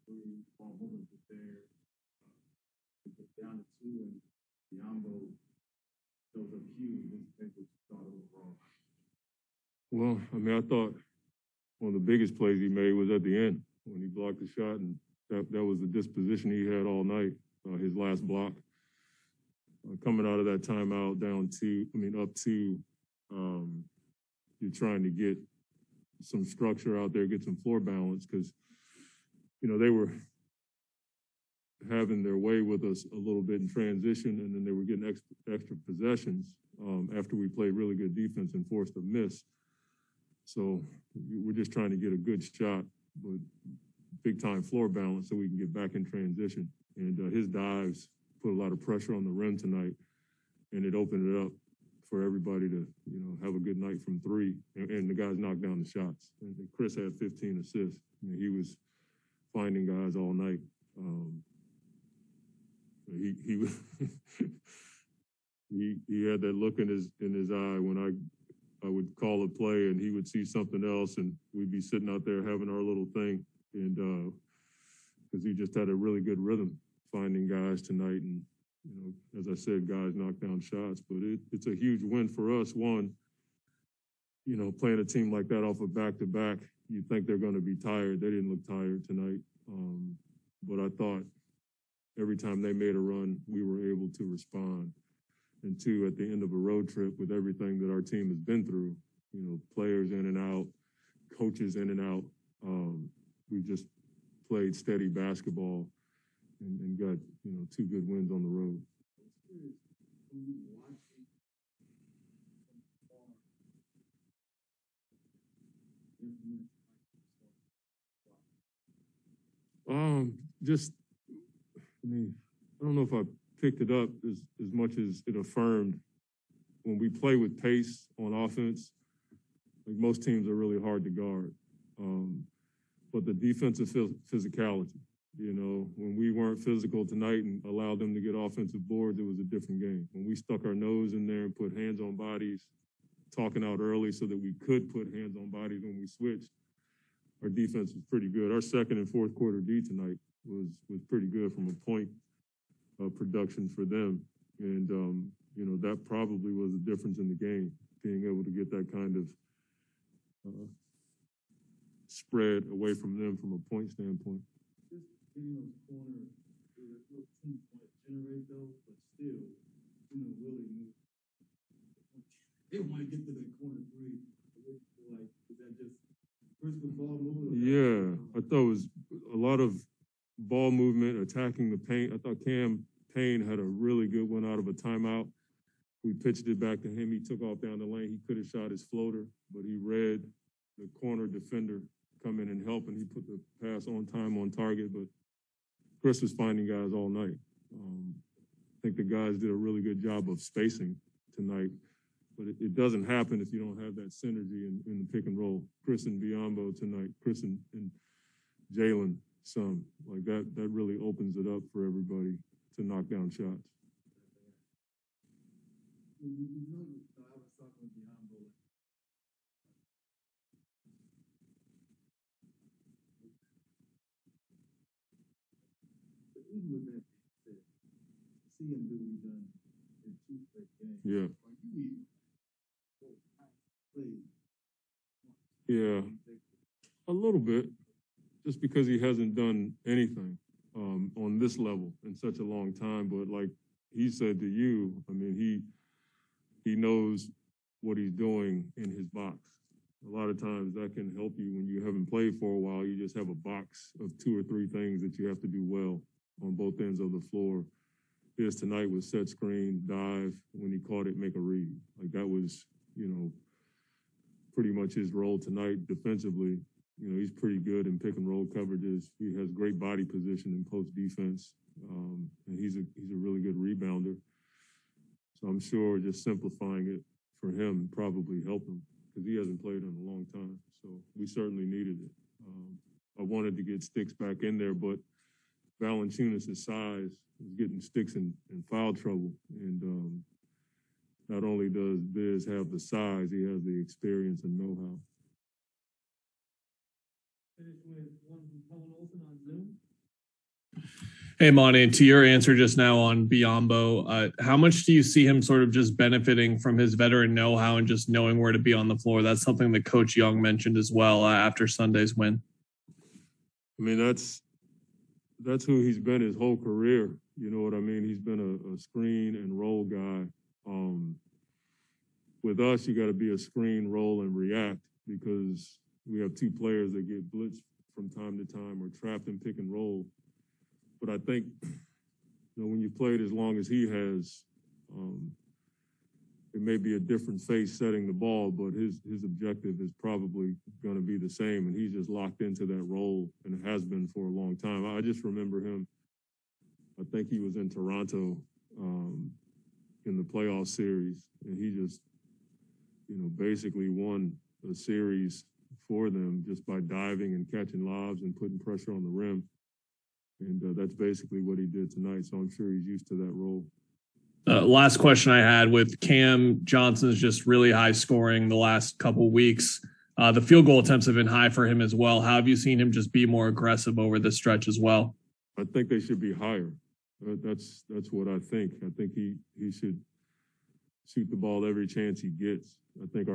three, ball movement was there. It was down to two, and Biombo shows up huge. This is what you thought overall. Well, I mean, I thought one of the biggest plays he made was at the end when he blocked the shot, and that was the disposition he had all night, his last block. Coming out of that timeout up two, you're trying to get some structure out there, get some floor balance, because, they were having their way with us a little bit in transition, and then they were getting extra possessions after we played really good defense and forced a miss. So we're just trying to get a good shot, but big-time floor balance so we can get back in transition. And his dives put a lot of pressure on the rim tonight, and it opened it up for everybody to, have a good night from three. And the guys knocked down the shots. And Chris had 15 assists. He was finding guys all night. He he had that look in his eye when I would call a play and he would see something else, and we'd be sitting out there having our little thing. And because he just had a really good rhythm finding guys tonight. And, as I said, guys knocked down shots. But it's a huge win for us. One, playing a team like that off of back-to-back, you think they're going to be tired. They didn't look tired tonight. But I thought every time they made a run, we were able to respond. And two, at the end of a road trip with everything that our team has been through, players in and out, coaches in and out, we just played steady basketball and got, two good wins on the road. I don't know if I picked it up as much as it affirmed when we play with pace on offense. Like, most teams are really hard to guard. But the defensive physicality, when we weren't physical tonight and allowed them to get offensive boards, it was a different game. When we stuck our nose in there and put hands on bodies, talking out early so that we could put hands on bodies when we switched, our defense was pretty good. Our second and fourth quarter D tonight was pretty good from a point production for them. And, that probably was the difference in the game, being able to get that kind of spread away from them from a point standpoint. Just getting those corners, there's no team point generate those, but still, really, they want to get to that corner three. Like, is that just first with ball movement? Yeah, I thought it was a lot of ball movement, attacking the paint. I thought Cam Payne had a really good one out of a timeout. We pitched it back to him. He took off down the lane. He could have shot his floater, but he read the corner defender come in and help, and he put the pass on time, on target. But Chris was finding guys all night. I think the guys did a really good job of spacing tonight, but it doesn't happen if you don't have that synergy in the pick and roll. Chris and Biombo tonight, Chris and Jalen, like that really opens it up for everybody to knock down shots. I was talking with Biombo. But even with that being said, see him do what he's done in 2 straight games. Yeah. Yeah, a little bit, just because he hasn't done anything on this level in such a long time. But like he said to you, I mean, he knows what he's doing in his box. A lot of times that can help you when you haven't played for a while. You just have a box of 2 or 3 things that you have to do well on both ends of the floor. His tonight was set screen, dive, when he caught it, make a read. Like, that was, pretty much his role tonight defensively. He's pretty good in pick and roll coverages. He has great body position in post defense, and he's a really good rebounder. So I'm sure just simplifying it for him probably helped him, because he hasn't played in a long time. So we certainly needed it. I wanted to get Sticks back in there, but Valanciunas' size is getting Sticks in foul trouble. And not only does Biz have the size, he has the experience and know-how. finish with one from Colin Olson on Zoom. Hey, Monty, to your answer just now on Biyombo, how much do you see him sort of just benefiting from his veteran know-how and just knowing where to be on the floor? That's something that Coach Young mentioned as well after Sunday's win. I mean, that's who he's been his whole career. You know what I mean? He's been a screen and roll guy. With us, you got to be a screen, roll, and react because we have two players that get blitzed from time to time or trapped in pick and roll. But I think, when you played as long as he has, it may be a different face setting the ball, but his objective is probably going to be the same, and he's just locked into that role, and it has been for a long time. I just remember him. I think he was in Toronto in the playoff series, and he just, basically won a series for them just by diving and catching lobs and putting pressure on the rim. And that's basically what he did tonight, so I'm sure he's used to that role. Last question I had with Cam Johnson's just really high scoring the last couple weeks. The field goal attempts have been high for him as well. How have you seen him just be more aggressive over this stretch as well? I think they should be higher. That's what I think. I think he should shoot the ball every chance he gets. I think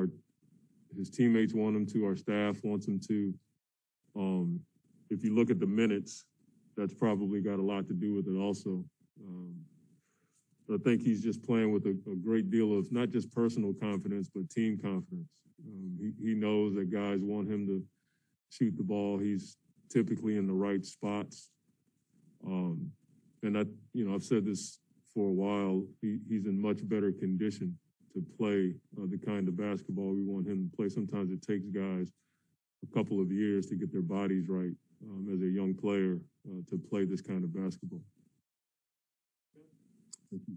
his teammates want him to, our staff wants him to. If you look at the minutes, that's probably got a lot to do with it also. I think he's just playing with a great deal of not just personal confidence, but team confidence. He knows that guys want him to shoot the ball. He's typically in the right spots. And I've said this for a while. He's in much better condition to play the kind of basketball we want him to play. Sometimes it takes guys a couple of years to get their bodies right as a young player to play this kind of basketball. Thank you.